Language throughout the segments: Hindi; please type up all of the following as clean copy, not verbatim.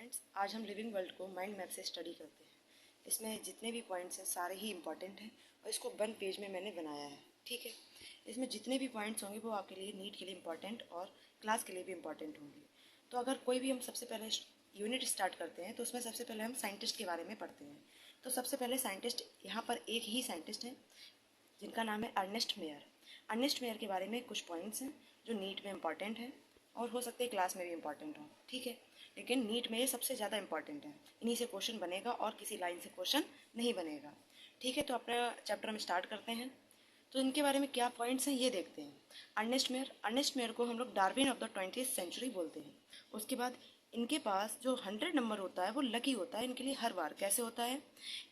फ्रेंड्स, आज हम लिविंग वर्ल्ड को माइंड मैप से स्टडी करते हैं। इसमें जितने भी पॉइंट्स हैं सारे ही इंपॉर्टेंट हैं और इसको 1 पेज में मैंने बनाया है। ठीक है, इसमें जितने भी पॉइंट्स होंगे वो आपके लिए नीट के लिए इम्पॉर्टेंट और क्लास के लिए भी इम्पॉर्टेंट होंगे। तो अगर कोई भी हम सबसे पहले यूनिट स्टार्ट करते हैं तो उसमें सबसे पहले हम साइंटिस्ट के बारे में पढ़ते हैं। तो सबसे पहले साइंटिस्ट, यहाँ पर एक ही साइंटिस्ट हैं जिनका नाम है अर्नेस्ट मेयर। अर्नेस्ट मेयर के बारे में कुछ पॉइंट्स हैं जो नीट में इम्पॉर्टेंट हैं और हो सकते हैं क्लास में भी इम्पॉर्टेंट हो। ठीक है, लेकिन नीट में ये सबसे ज़्यादा इंपॉर्टेंट है। इन्हीं से क्वेश्चन बनेगा और किसी लाइन से क्वेश्चन नहीं बनेगा। ठीक है, तो अपना चैप्टर हम स्टार्ट करते हैं। तो इनके बारे में क्या पॉइंट्स हैं ये देखते हैं। अर्नेस्ट मेयर को हम लोग Darwin of the 20th century बोलते हैं। उसके बाद इनके पास जो 100 नंबर होता है वो लकी होता है इनके लिए हर बार। कैसे होता है?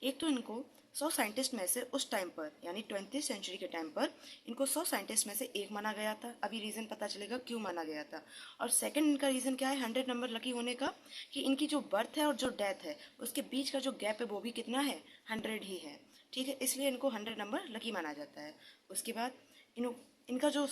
एक तो इनको 100 साइंटिस्ट में से उस टाइम पर यानी 20th सेंचुरी के टाइम पर इनको 100 साइंटिस्ट में से एक माना गया था। अभी रीज़न पता चलेगा क्यों माना गया था। और सेकंड इनका रीज़न क्या है 100 नंबर लकी होने का, कि इनकी जो बर्थ है और जो डेथ है उसके बीच का जो गैप है वो भी कितना है, 100 ही है। ठीक है, इसलिए इनको 100 नंबर लकी माना जाता है। उसके बाद इनका जो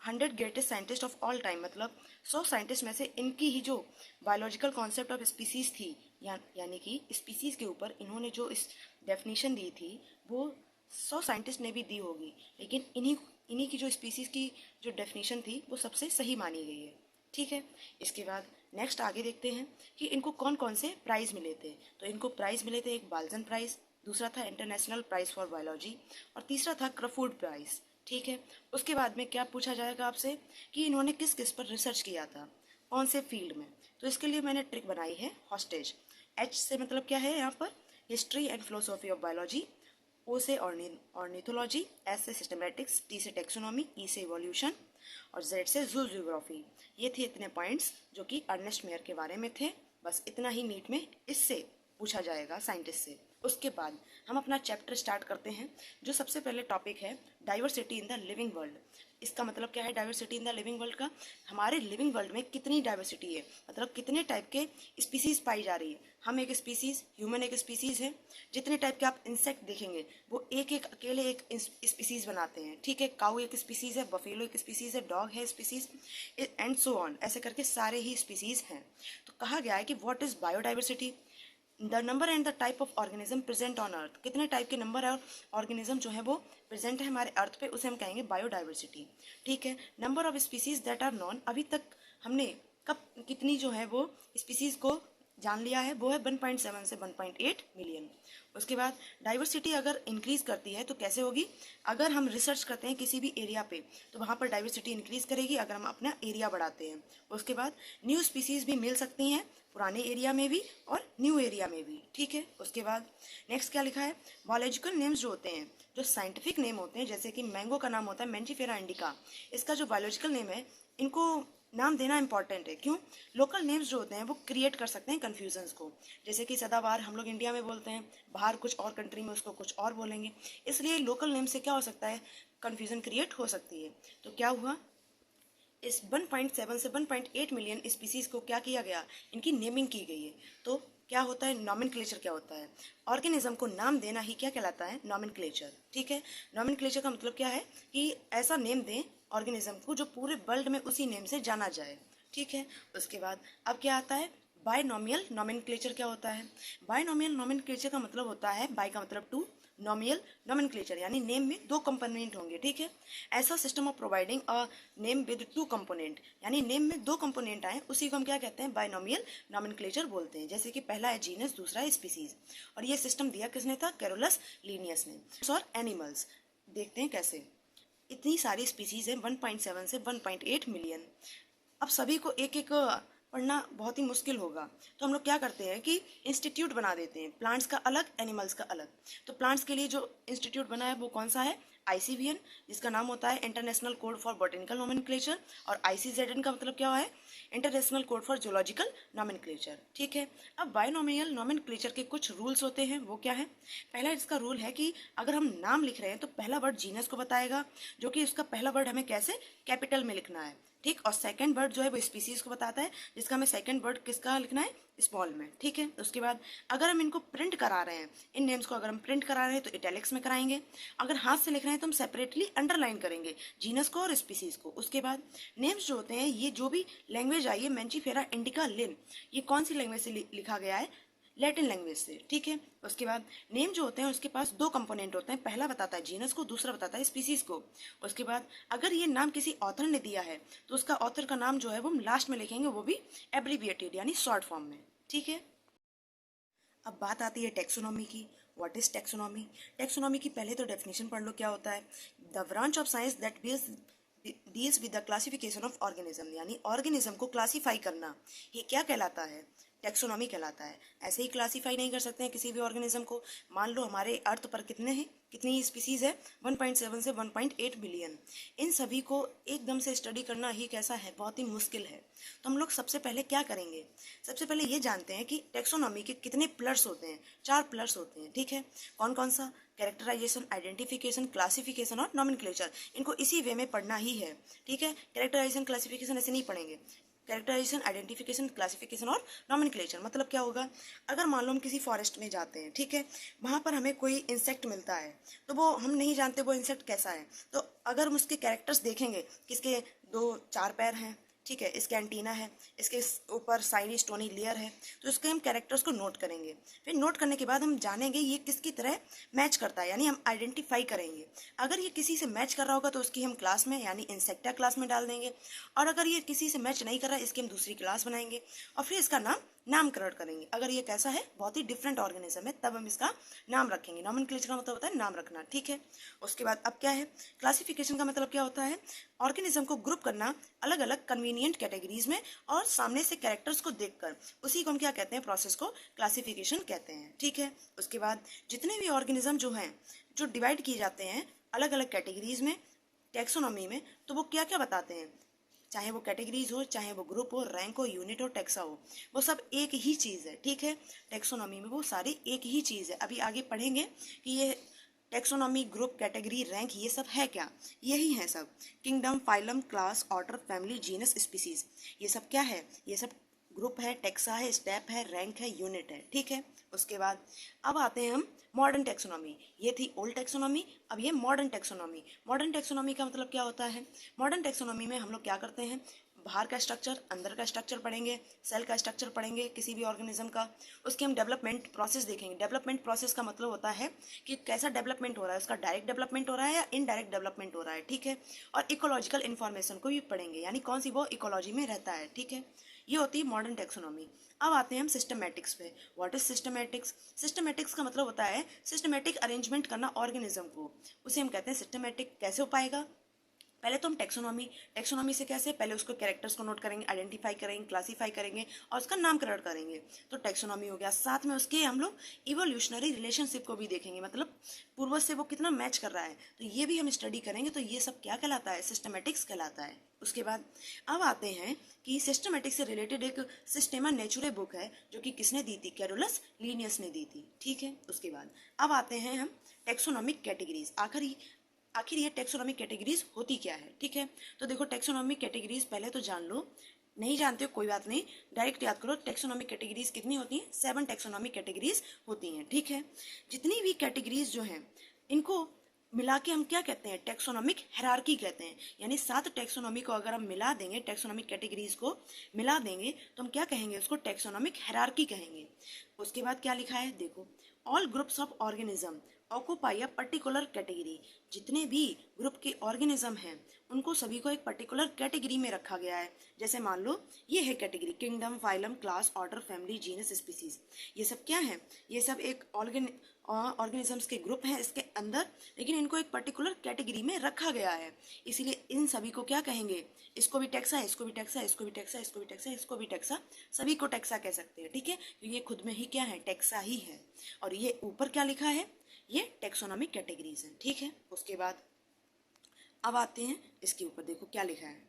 100 greatest scientist of all time, मतलब 100 साइंटिस्ट में से इनकी ही जो बायोलॉजिकल कॉन्सेप्ट ऑफ स्पीसीज थी, यानी कि स्पीसीज के ऊपर इन्होंने जो इस डेफिनेशन दी थी वो 100 साइंटिस्ट ने भी दी होगी, लेकिन इन्हीं की जो स्पीसीज की जो डेफिनेशन थी वो सबसे सही मानी गई है। ठीक है, इसके बाद नेक्स्ट आगे देखते हैं कि इनको कौन कौन से प्राइज़ मिले थे। तो इनको प्राइज़ मिले थे, एक बाल्जन प्राइज़, दूसरा था इंटरनेशनल प्राइज़ फॉर बायोलॉजी और तीसरा था क्रफूड प्राइज़। ठीक है, उसके बाद में क्या पूछा जाएगा आपसे कि इन्होंने किस किस पर रिसर्च किया था, कौन से फील्ड में। तो इसके लिए मैंने ट्रिक बनाई है हॉस्टेज। एच से मतलब क्या है यहाँ पर, history and philosophy of biology. O से ऑर्निथोलॉजी, एस से सिस्टमेटिक्स, टी से टेक्सोनॉमी, ई से इवोल्यूशन और जेड से जू ज्योग्राफी। ये थे इतने पॉइंट्स जो कि अर्नेस्ट मेयर के बारे में थे। बस इतना ही नीट में इससे पूछा जाएगा साइंटिस्ट से। उसके बाद हम अपना चैप्टर स्टार्ट करते हैं। जो सबसे पहले टॉपिक है diversity in the living world. इसका मतलब क्या है diversity in the living world का? हमारे लिविंग वर्ल्ड में कितनी डाइवर्सिटी है, मतलब कितने टाइप के स्पीसीज पाई जा रही है। हम एक स्पीसीज, ह्यूमन एक स्पीसीज है। जितने टाइप के आप इंसेक्ट देखेंगे वो एक एक अकेले एक स्पीसीज बनाते हैं। ठीक है, काऊ एक स्पीसीज है, बफेलो एक स्पीसीज है, डॉग है स्पीसीज, एंड सो ऑन, ऐसे करके सारे ही स्पीसीज हैं। तो कहा गया है कि what is biodiversity, the number and the type of organism present on earth. कितने टाइप के नंबर और ऑर्गेनिज्म जो है वो प्रेजेंट है हमारे अर्थ पे, उसे हम कहेंगे बायोडाइवर्सिटी। ठीक है, number of species that are known, अभी तक हमने कब कितनी जो है वो स्पीसीज को जान लिया है, वो है 1.7 से 1.8 मिलियन। उसके बाद डाइवर्सिटी अगर इंक्रीज करती है तो कैसे होगी? अगर हम रिसर्च करते हैं किसी भी एरिया पे तो वहाँ पर डाइवर्सिटी इंक्रीज करेगी अगर हम अपना एरिया बढ़ाते हैं। उसके बाद न्यू स्पीसीज भी मिल सकती हैं पुराने एरिया में भी और न्यू एरिया में भी। ठीक है, उसके बाद नेक्स्ट क्या लिखा है, बायोलॉजिकल नेम्स जो होते हैं, जो साइंटिफिक नेम होते हैं, जैसे कि मैंगो का नाम होता है मैंजीफेरा इंडिका, इसका जो बायोलॉजिकल नेम है इनको नाम देना इंपॉर्टेंट है। क्यों? लोकल नेम्स जो होते हैं वो क्रिएट कर सकते हैं कन्फ्यूजन्स को। जैसे कि सदाबहार हम लोग इंडिया में बोलते हैं, बाहर कुछ और कंट्री में उसको कुछ और बोलेंगे, इसलिए लोकल नेम से क्या हो सकता है, कन्फ्यूजन क्रिएट हो सकती है। तो क्या हुआ, इस 1.7 से 1.8 मिलियन स्पीसीज को क्या किया गया, इनकी नेमिंग की गई है। तो क्या होता है, नॉमेनक्लेचर क्या होता है, ऑर्गेनिज्म को नाम देना ही क्या कहलाता है, नॉमेनक्लेचर। ठीक है, नॉमेनक्लेचर का मतलब क्या है कि ऐसा नेम दें ऑर्गेनिज्म को जो पूरे वर्ल्ड में उसी नेम से जाना जाए। ठीक है, उसके बाद अब क्या आता है, बायनोमियल नॉमेनक्लेचर क्या होता है? बायनोमियल नॉमेनक्लेचर का मतलब होता है, बाय का मतलब टू, नॉमियल नॉमेनक्लेचर यानी नेम में दो कंपोनेंट होंगे। ठीक है, ऐसा system of providing a name with two component, यानी नेम में दो कंपोनेंट आए उसी को हम क्या कहते हैं, बायनोमियल नॉमेनक्लेचर बोलते हैं। जैसे कि पहला है जीनस, दूसरा है स्पीसीज। और ये सिस्टम दिया किसने था, कैरोलस लिनियस ने। और एनिमल्स देखते हैं कैसे। इतनी सारी स्पीसीज है 1.7 से 1.8 मिलियन। अब सभी को एक एक पढ़ना बहुत ही मुश्किल होगा, तो हम लोग क्या करते हैं कि इंस्टीट्यूट बना देते हैं, प्लांट्स का अलग, एनिमल्स का अलग। तो प्लांट्स के लिए जो इंस्टीट्यूट बना है वो कौन सा है, ICVN, जिसका नाम होता है international code for botanical nomenclature, और ICZN का मतलब क्या है, international code for zoological nomenclature. ठीक है, अब बायनोमियल नॉमेनक्लेचर के कुछ रूल्स होते हैं, वो क्या है? पहला इसका रूल है कि अगर हम नाम लिख रहे हैं तो पहला वर्ड जीनस को बताएगा, जो कि उसका पहला वर्ड हमें कैसे कैपिटल में लिखना है। ठीक। और सेकंड वर्ड जो है वो स्पीसीज को बताता है, जिसका हमें सेकंड वर्ड किसका लिखना है, स्मॉल में। ठीक है। उसके बाद अगर हम इनको प्रिंट करा रहे हैं, इन नेम्स को अगर हम प्रिंट करा रहे हैं तो इटैलिक्स में कराएंगे, अगर हाथ से लिख रहे हैं तो हम सेपरेटली अंडरलाइन करेंगे जीनस को और स्पीसीज को। उसके बाद नेम्स जो होते हैं, ये जो भी लैंग्वेज आई है मैंजीफेरा इंडिका लिन, ये कौन सी लैंग्वेज से लिखा गया है, लैटिन लैंग्वेज से। ठीक है। उसके बाद नेम जो होते हैं उसके पास दो कंपोनेंट होते हैं, पहला बताता है जीनस को, दूसरा बताता है स्पीसीज को। उसके बाद अगर ये नाम किसी ऑथर ने दिया है तो उसका ऑथर का नाम जो है वो हम लास्ट में लिखेंगे, वो भी एब्रीविएटेड यानी शॉर्ट फॉर्म में। ठीक है। अब बात आती है टेक्सोनॉमी की। What is taxonomy? टेक्सोनॉमी की पहले तो डेफिनेशन पढ़ लो क्या होता है। The branch of science that deals with the classification of organism, यानी ऑर्गेनिज्म को क्लासीफाई करना, ये क्या कहलाता है, टेक्सोनॉमी कहलाता है। ऐसे ही क्लासीफाई नहीं कर सकते हैं किसी भी ऑर्गेनिज्म को। मान लो हमारे अर्थ पर कितने हैं, कितनी स्पीसीज है, 1.7 से 1.8 बिलियन। इन सभी को एकदम से स्टडी करना ही कैसा है, बहुत ही मुश्किल है। तो हम लोग सबसे पहले क्या करेंगे, सबसे पहले ये जानते हैं कि टेक्सोनॉमी के कितने पिलर्स होते हैं। 4 पिलर्स होते हैं। ठीक है। कौन कौन सा? कैरेक्टराइजेशन, आइडेंटिफिकेशन, क्लासिफिकेशन और नॉमेनक्लेचर। इनको इसी वे में पढ़ना ही है। ठीक है। कैरेक्टराइजेशन, क्लासिफिकेशन ऐसे नहीं पढ़ेंगे। कैरेक्टराइजेशन, आइडेंटिफिकेशन, क्लासिफिकेशन और नॉमेनक्लेचर मतलब क्या होगा, अगर मान लो हम किसी फॉरेस्ट में जाते हैं, ठीक है, वहाँ पर हमें कोई इंसेक्ट मिलता है, तो वो हम नहीं जानते वो इंसेक्ट कैसा है, तो अगर हम उसके कैरेक्टर्स देखेंगे, किसके 2-4 पैर हैं, ठीक है, इसके एंटीना है, इसके ऊपर साइनी स्टोनी लेयर है, तो इसके हम कैरेक्टर्स को नोट करेंगे। फिर नोट करने के बाद हम जानेंगे ये किसकी तरह मैच करता है, यानी हम आइडेंटिफाई करेंगे। अगर ये किसी से मैच कर रहा होगा तो उसकी हम क्लास में यानी इंसेक्टा क्लास में डाल देंगे, और अगर ये किसी से मैच नहीं कर रहा है इसकी हम दूसरी क्लास बनाएंगे और फिर इसका नामकरण करेंगे। अगर ये कैसा है, बहुत ही डिफरेंट ऑर्गेनिज्म है, तब हम इसका नाम रखेंगे। नॉमेनक्लेचर का मतलब होता है नाम रखना। ठीक है। उसके बाद अब क्या है, क्लासिफिकेशन का मतलब क्या होता है, ऑर्गेनिज्म को ग्रुप करना अलग अलग कन्वीनियंट कैटेगरीज में और सामने से कैरेक्टर्स को देखकर, उसी को हम क्या कहते हैं, प्रोसेस को क्लासिफिकेशन कहते हैं। ठीक है। उसके बाद जितने भी ऑर्गेनिज्म जो हैं, जो डिवाइड किए जाते हैं अलग अलग कैटेगरीज में टेक्सोनॉमी में, तो वो क्या क्या बताते हैं, चाहे वो कैटेगरीज हो, चाहे वो ग्रुप हो, रैंक हो, यूनिट हो, टेक्सा हो, वो सब एक ही चीज़ है। ठीक है। टेक्सोनॉमी में वो सारी एक ही चीज़ है। अभी आगे पढ़ेंगे कि ये टेक्सोनॉमी, ग्रुप, कैटेगरी, रैंक, ये सब है क्या, यही है सब। Kingdom, phylum, class, order, family, genus, species, ये सब क्या है, ये सब ग्रुप है, टेक्सा है, स्टेप है, रैंक है, यूनिट है। ठीक है। उसके बाद अब आते हैं हम मॉडर्न टेक्सोनॉमी। ये थी ओल्ड टेक्सोनॉमी, अब ये मॉडर्न टेक्सोनॉमी। मॉडर्न टेक्सोनॉमी का मतलब क्या होता है, मॉडर्न टेक्सोनॉमी में हम लोग क्या करते हैं, बाहर का स्ट्रक्चर, अंदर का स्ट्रक्चर पढ़ेंगे, सेल का स्ट्रक्चर पढ़ेंगे किसी भी ऑर्गेनिज्म का, उसके हम डेवलपमेंट प्रोसेस देखेंगे। डेवलपमेंट प्रोसेस का मतलब होता है कि कैसा डेवलपमेंट हो रहा है, उसका डायरेक्ट डेवलपमेंट हो रहा है या इनडायरेक्ट डेवलपमेंट हो रहा है। ठीक है। और इकोलॉजिकल इन्फॉर्मेशन को भी पढ़ेंगे, यानी कौन सी वो इकोलॉजी में रहता है। ठीक है। ये होती है मॉडर्न टेक्सोनॉमी। अब आते हैं हम सिस्टमैटिक्स पे। What is systematics? सिस्टमैटिक्स का मतलब होता है सिस्टमैटिक अरेंजमेंट करना ऑर्गेनिज्म को, उसे हम कहते हैं सिस्टमैटिक। कैसे हो पाएगा, पहले तो हम टेक्सोनॉमी से कैसे, पहले उसको कैरेक्टर्स को नोट करेंगे, आइडेंटिफाई करेंगे, क्लासीफाई करेंगे और उसका नामकरण करेंगे, तो टेक्सोनॉमी हो गया। साथ में उसके हम लोग इवोल्यूशनरी रिलेशनशिप को भी देखेंगे, मतलब पूर्वज से वो कितना मैच कर रहा है, तो ये भी हम स्टडी करेंगे। तो ये सब क्या कहलाता है, सिस्टमेटिक्स कहलाता है। उसके बाद अब आते हैं कि सिस्टमेटिक्स से रिलेटेड एक सिस्टेमा नेचुरे बुक है, जो कि किसने दी थी, कैरोलस लीनियस ने दी थी। ठीक है। उसके बाद अब आते हैं हम टेक्सोनॉमिक कैटेगरीज। आखिर ये टेक्सोनॉमिक कैटेगरीज होती क्या है। ठीक है। तो देखो टेक्सोनॉमिक कैटेगरीज पहले तो जान लो, नहीं जानते हो कोई बात नहीं, डायरेक्ट याद करो। टेक्सोनॉमिक कैटेगरीज कितनी होती हैं, 7 टेक्सोनॉमिक कैटेगरीज होती हैं। ठीक है। जितनी भी कैटेगरीज जो हैं इनको मिला के हम क्या कहते हैं, टेक्सोनॉमिक हायरार्की कहते हैं। यानी 7 टेक्सोनॉमी को अगर हम मिला देंगे, टेक्सोनॉमिक कैटेगरीज को मिला देंगे तो हम क्या कहेंगे, उसको टेक्सोनॉमिक हायरार्की कहेंगे। उसके बाद क्या लिखा है, देखो, all groups of organism occupy a particular category. जितने भी ग्रुप के ऑर्गेनिज्म हैं उनको सभी को एक पर्टिकुलर कैटेगरी में रखा गया है। जैसे मान लो ये है category, kingdom, phylum, class, order, family, genus, species, ये सब क्या है, ये सब एक ऑर्गेनिजम्स के ग्रुप हैं इसके अंदर, लेकिन इनको एक पर्टिकुलर कैटेगरी में रखा गया है। इसीलिए इन सभी को क्या कहेंगे, इसको भी टैक्सा, इसको भी टैक्सा, इसको भी टैक्सा, इसको भी टैक्सा, इसको भी टैक्सा, सभी को टैक्सा कह सकते हैं। ठीक है। क्योंकि ये खुद में ही क्या है, टैक्सा ही है। और ये ऊपर क्या लिखा है, ये टेक्सोनॉमिक कैटेगरीज हैं। ठीक है। उसके बाद अब आते हैं इसके ऊपर, देखो क्या लिखा है।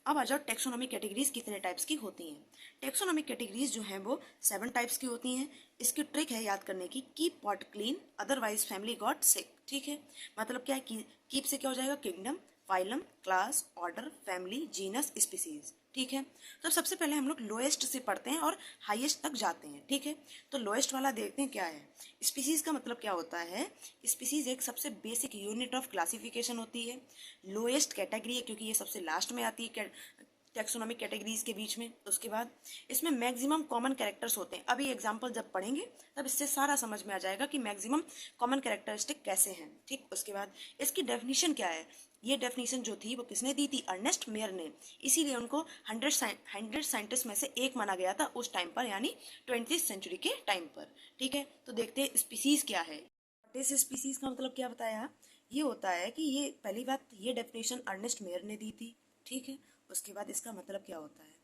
अब आ जाओ टेक्सोनॉमिक कैटेगरीज कितने टाइप्स की होती हैं। टेक्सोनॉमिक कैटेगरीज जो हैं वो 7 टाइप्स की होती हैं। इसकी ट्रिक है याद करने की, keep pot clean otherwise family got sick. ठीक है। मतलब क्या है, कीप से क्या हो जाएगा, kingdom, phylum, class, order, family, genus, species. ठीक है, तो सबसे पहले हम लोग लोएस्ट से पढ़ते हैं और हाईएस्ट तक जाते हैं। ठीक है, तो लोएस्ट वाला देखते हैं क्या है। स्पीसीज का मतलब क्या होता है। स्पीसीज एक सबसे बेसिक यूनिट ऑफ क्लासिफिकेशन होती है। लोएस्ट कैटेगरी है क्योंकि ये सबसे लास्ट में आती है टैक्सोनॉमिक कैटेगरीज के बीच में। उसके बाद इसमें मैक्सिमम कॉमन कैरेक्टर्स होते हैं। अभी एग्जांपल जब पढ़ेंगे तब इससे सारा समझ में आ जाएगा कि मैक्सिमम कॉमन कैरेक्टरिस्टिक कैसे हैं। ठीक, उसके बाद इसकी डेफिनेशन क्या है। ये डेफिनेशन जो थी वो किसने दी थी, अर्नेस्ट मेयर ने। इसीलिए उनको 100 साइंटिस्ट में से एक माना गया था उस टाइम पर, यानी 20वीं सेंचुरी के टाइम पर। ठीक है, तो देखते हैं स्पीसीज क्या है। इस स्पीसीज का मतलब क्या बताया। ये होता है कि ये पहली बात, ये डेफिनेशन अर्नेस्ट मेयर ने दी थी। ठीक है, उसके बाद इसका मतलब क्या होता है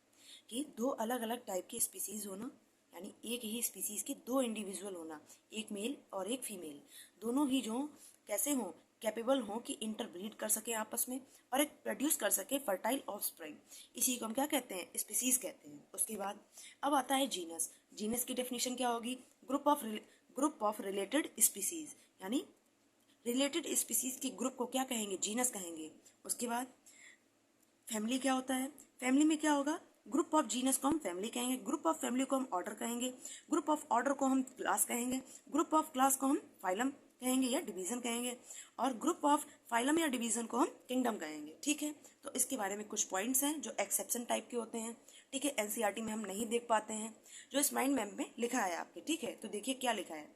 कि दो अलग अलग टाइप की स्पीसीज होना, यानी एक ही स्पीसीज के दो इंडिविजुअल होना, एक मेल और एक फीमेल, दोनों ही जो कैसे हों, कैपेबल हों कि इंटरब्रीड कर सके आपस में और एक प्रोड्यूस कर सके फर्टाइल ऑफस्प्रिंग। इसी को हम क्या कहते हैं, स्पीसीज कहते हैं। उसके बाद अब आता है जीनस। जीनस की डेफिनेशन क्या होगी, ग्रुप ऑफ रिलेटेड स्पीसीज, यानी रिलेटेड स्पीसीज के ग्रुप को क्या कहेंगे, जीनस कहेंगे। उसके बाद फैमिली क्या होता है, फैमिली में क्या होगा, ग्रुप ऑफ जीनस को हम फैमिली कहेंगे, ग्रुप ऑफ फैमिली को हम ऑर्डर कहेंगे, ग्रुप ऑफ ऑर्डर को हम क्लास कहेंगे, ग्रुप ऑफ क्लास को हम फाइलम कहेंगे या डिवीजन कहेंगे, और ग्रुप ऑफ फाइलम या डिवीजन को हम किंगडम कहेंगे। ठीक है, तो इसके बारे में कुछ पॉइंट्स हैं जो एक्सेप्शन टाइप के होते हैं। ठीक है, एनसीईआरटी में हम नहीं देख पाते हैं, जो इस माइंड मैप में लिखा है आपके। ठीक है, तो देखिए क्या लिखा है।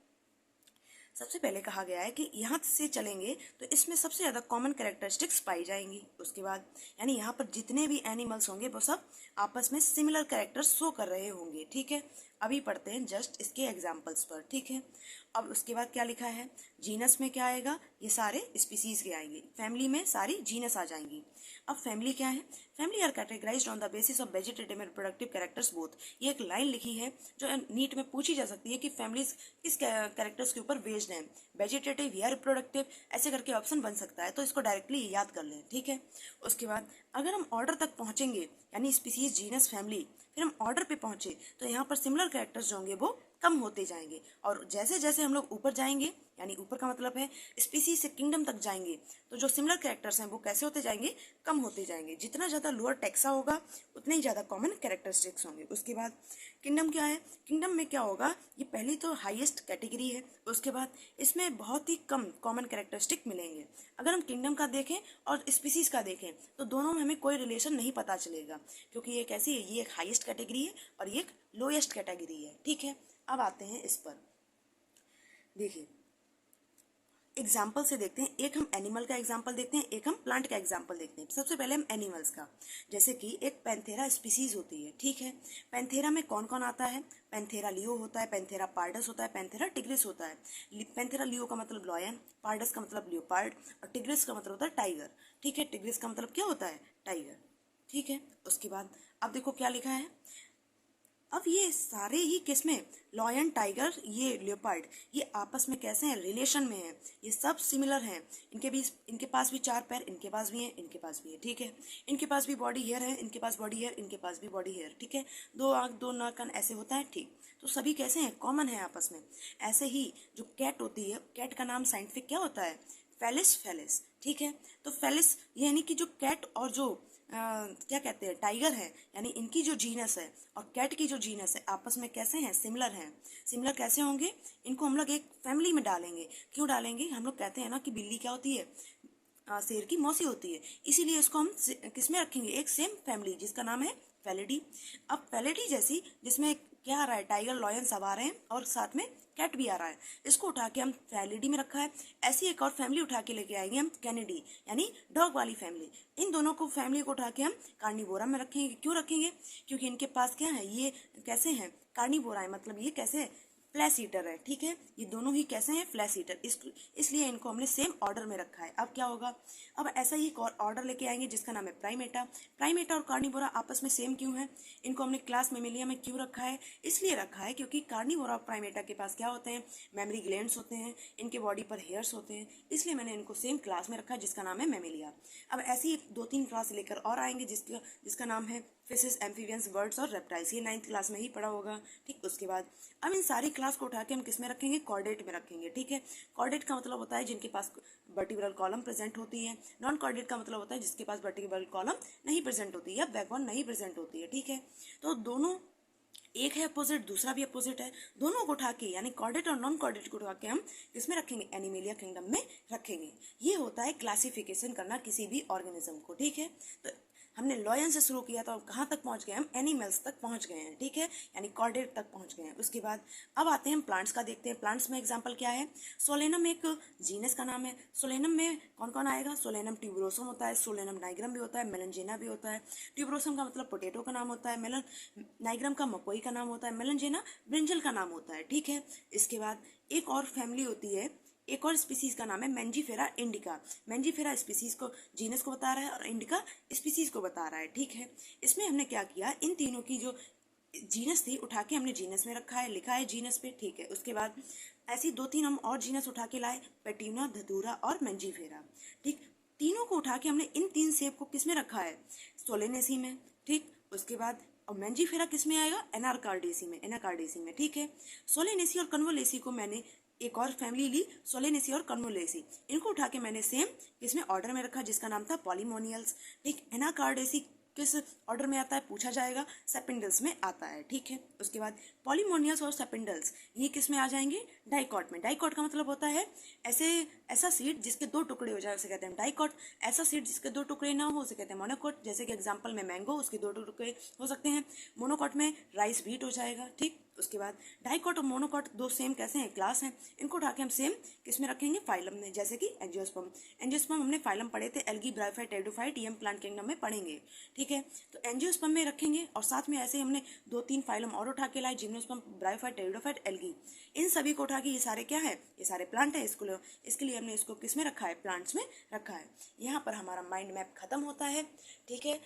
सबसे पहले कहा गया है कि यहाँ से चलेंगे तो इसमें सबसे ज़्यादा कॉमन कैरेक्टरिस्टिक्स पाई जाएंगी। उसके बाद यानी यहाँ पर जितने भी एनिमल्स होंगे वो सब आपस में सिमिलर कैरेक्टर्स शो कर रहे होंगे। ठीक है, अभी पढ़ते हैं जस्ट इसके एग्जाम्पल्स पर। ठीक है, अब उसके बाद क्या लिखा है, जीनस में क्या आएगा, ये सारे स्पीसीज के आएंगे, फैमिली में सारी जीनस आ जाएंगी। अब फैमिली क्या है, family are categorised on the basis of vegetative and productive characters both. ये एक लाइन लिखी है जो नीट में पूछी जा सकती है कि फैमिलीज किस कैरेक्टर्स के ऊपर बेस्ड हैं, वेजिटेटिव या रिप्रोडक्टिव, ऐसे करके ऑप्शन बन सकता है, तो इसको डायरेक्टली याद कर लें। ठीक है, उसके बाद अगर हम ऑर्डर तक पहुंचेंगे, यानी स्पीसीज, जीनस, फैमिली, फिर हम ऑर्डर पे पहुंचे तो यहाँ पर सिमिलर कैरेक्टर्स जो होंगे वो कम होते जाएंगे, और जैसे जैसे हम लोग ऊपर जाएंगे, यानी ऊपर का मतलब है स्पीसीज से किंगडम तक जाएंगे, तो जो सिमिलर कैरेक्टर्स हैं वो कैसे होते जाएंगे, कम होते जाएंगे। जितना ज़्यादा लोअर टैक्सा होगा उतने ही ज़्यादा कॉमन कैरेक्टरिस्टिक्स होंगे। उसके बाद किंगडम क्या है, किंगडम में क्या होगा, ये पहली तो हाईएस्ट कैटेगरी है, उसके बाद इसमें बहुत ही कम कॉमन कैरेक्टरिस्टिक मिलेंगे। अगर हम किंगडम का देखें और स्पीसीज का देखें तो दोनों में हमें कोई रिलेशन नहीं पता चलेगा, क्योंकि ये कैसी है, ये एक हाईएस्ट कैटेगरी है और ये एक लोएस्ट कैटेगरी है। ठीक है, अब आते हैं इस पर, देखिए एग्जाम्पल से देखते हैं। एक हम एनिमल का एग्जाम्पल देखते हैं, एक हम प्लांट का एग्जाम्पल देखते हैं। सबसे पहले हम एनिमल्स का, जैसे कि एक पैंथेरा स्पीसीज होती है। ठीक है, पैंथेरा में कौन कौन आता है, पैंथेरा लियो होता है, पैंथेरा पार्डस होता है, पैंथेरा टिग्रिस होता है। पैंथेरा लियो का मतलब लॉयन, पार्डस का मतलब लियोपार्ड, और टिग्रिस का मतलब होता है टाइगर। ठीक है, टिग्रिस का मतलब क्या होता है, टाइगर। ठीक है, उसके बाद अब देखो क्या लिखा है। अब ये सारे ही किसमें, लॉयन, टाइगर, ये लियोपार्ड, ये आपस में कैसे हैं, रिलेशन में हैं, ये सब सिमिलर हैं। इनके पास भी 4 पैर, इनके पास भी हैं, इनके पास भी है। ठीक है, इनके पास भी बॉडी हेयर है, इनके पास बॉडी हेयर, इनके पास भी बॉडी हेयर। ठीक है, 2 आँख 2 नाक कान ऐसे होता है। ठीक, तो सभी कैसे हैं, कॉमन है आपस में। ऐसे ही जो कैट होती है, कैट का नाम साइंटिफिक क्या होता है, फेलिस फेलिस। ठीक है, तो फेलिस यानी कि जो कैट और जो क्या कहते हैं, टाइगर है, यानी इनकी जो जीनस है और कैट की जो जीनस है आपस में कैसे हैं, सिमिलर हैं। सिमिलर कैसे होंगे, इनको हम लोग एक फैमिली में डालेंगे। क्यों डालेंगे, हम लोग कहते हैं ना कि बिल्ली क्या होती है, शेर की मौसी होती है, इसीलिए इसको हम किस में रखेंगे, एक सेम फैमिली जिसका नाम है फेलिडी। अब फेलिडी जैसी जिसमें क्या आ रहा है, टाइगर, लॉयन सब आ रहे हैं और साथ में कैट भी आ रहा है, इसको उठा के हम फेलिडी में रखा है। ऐसी एक और फैमिली उठा के लेके आएंगे हम, कैनिडी, यानी डॉग वाली फैमिली। इन दोनों को फैमिली को उठा के हम कार्निवोरा में रखेंगे। क्यों रखेंगे, क्योंकि इनके पास क्या है, ये कैसे हैं, कार्निवोरा है, मतलब ये कैसे है, फ्लैश ईटर है। ठीक है, ये दोनों ही कैसे हैं, फ्लैश ईटर, इसलिए इनको हमने सेम ऑर्डर में रखा है। अब क्या होगा, अब ऐसा ही एक और ऑर्डर लेके आएंगे जिसका नाम है प्राइमेटा। प्राइमेटा और कार्निवोरा आपस में सेम क्यों है, इनको हमने क्लास मेमेलिया में क्यों रखा है, इसलिए रखा है क्योंकि कार्निवोरा और प्राइमेटा के पास क्या होते हैं, मेमोरी ग्लैंड्स होते हैं, इनके बॉडी पर हेयर्स होते हैं, इसलिए मैंने इनको सेम क्लास में रखा है जिसका नाम है मेमेलिया। अब ऐसी 2-3 क्लास लेकर और आएंगे जिसका नाम है फिशेस, एम्फीबियंस, बर्ड्स और रेप्टाइल्स, ये 9th क्लास में ही पढ़ा होगा। ठीक, उसके बाद अब इन सारी क्लास को उठा के हम किस में रखेंगे, कॉर्डेट में रखेंगे। ठीक है, कॉर्डेट का मतलब होता है जिनके पास वर्टिब्रल कॉलम प्रेजेंट होती है। नॉन कॉर्डेट का मतलब होता है जिसके पास वर्टिब्रल कॉलम नहीं प्रेजेंट होती है या बैकबोन नहीं प्रेजेंट होती है। ठीक है, तो दोनों, एक है अपोजिट, दूसरा भी अपोजिट है, दोनों को उठा के यानी कॉर्डेट और नॉन कॉर्डेट को उठा के हम किसमें रखेंगे, एनिमेलिया किंगडम में रखेंगे। ये होता है क्लासिफिकेशन करना किसी भी ऑर्गेनिज्म को। ठीक है, तो हमने लॉयन से शुरू किया, तो अब कहाँ तक पहुँच गए, हम एनिमल्स तक पहुँच गए हैं। ठीक है, यानी कॉर्डेट तक पहुँच गए हैं। उसके बाद अब आते हैं हम प्लांट्स का, देखते हैं प्लांट्स में एग्जाम्पल क्या है। सोलेनम एक जीनस का नाम है। सोलेनम में कौन कौन आएगा, सोलेनम ट्यूबरोसम होता है, सोलेनम नाइग्रम भी होता है, मेलनजेना भी होता है। ट्यूबरोसम का मतलब पोटैटो का नाम होता है, मेलन नाइग्रम का मकोई का नाम होता है, मेलनजेना ब्रिंजल का नाम होता है। ठीक है, इसके बाद एक और फैमिली होती है, एक और स्पीसीज का नाम है मैंजीफेरा इंडिका। मैंजीफेरा स्पीसीज को, जीनस को बता रहा है और इंडिका स्पीसीज को बता रहा है। ठीक है, इसमें हमने क्या किया, इन तीनों की जो जीनस थी उठा के हमने जीनस में रखा है, लिखा है जीनस पे। ठीक है, उसके बाद ऐसी 2-3 हम और जीनस उठा के लाए, पेट्यूना, धतूरा और मैंजीफेरा। ठीक, तीनों को उठा के हमने इन 3 सेब को किस में रखा है, सोलेनेसी में। ठीक, उसके बाद और मैंजीफेरा किस में आएगा, एनाकार्डेसी में, एनाकार्डेसी में। ठीक है, सोलेनेसी और कन्वोलेसी को मैंने एक और फैमिली ली, सोलेनेसी और कन्वोलेसी, इनको उठा के मैंने सेम किसमें ऑर्डर में रखा जिसका नाम था पॉलीमोनियल्स। ठीक, एनाकार्डेसी किस ऑर्डर में आता है पूछा जाएगा, सेपेंडल्स में आता है। ठीक है, उसके बाद पॉलीमोनियल्स और सेपेंडल्स ये किस में आ जाएंगे, डाइकॉट में। डाइकॉट का मतलब होता है ऐसा सीड जिसके 2 टुकड़े हो जाए उसे कहते हैं डाइकॉट। ऐसा सीड जिसके 2 टुकड़े ना हो उसे कहते हैं मोनोकॉट। जैसे कि एग्जांपल में मैंगो, उसके 2 टुकड़े हो सकते हैं। मोनोकॉट में राइस बीट हो जाएगा। ठीक, उसके बाद डाइकॉट और मोनोकॉट 2 सेम कैसे हैं, क्लास हैं, इनको उठा के हम सेम किस में रखेंगे, फाइलम में। जैसे कि एंजियोस्पर्म, एंजियोस्पर्म हमने फाइलम पढ़े थे, एल्गी, ब्रायोफाइट, टेरिडोफाइट, ये हम प्लांट किंगडम में पढ़ेंगे। ठीक है, तो एंजियोस्पर्म में रखेंगे और साथ में ऐसे हमने 2-3 फाइलम और उठा के लाए, जिम्नोस्पर्म, ब्रायोफाइट, टेरिडोफाइट, एल्गी, इन सभी को उठा के, ये सारे क्या है, ये सारे प्लांट है। इसके लिए हमने इसको किस में रखा है, प्लांट्स में रखा है। यहाँ पर हमारा माइंड मैप खत्म होता है। ठीक है,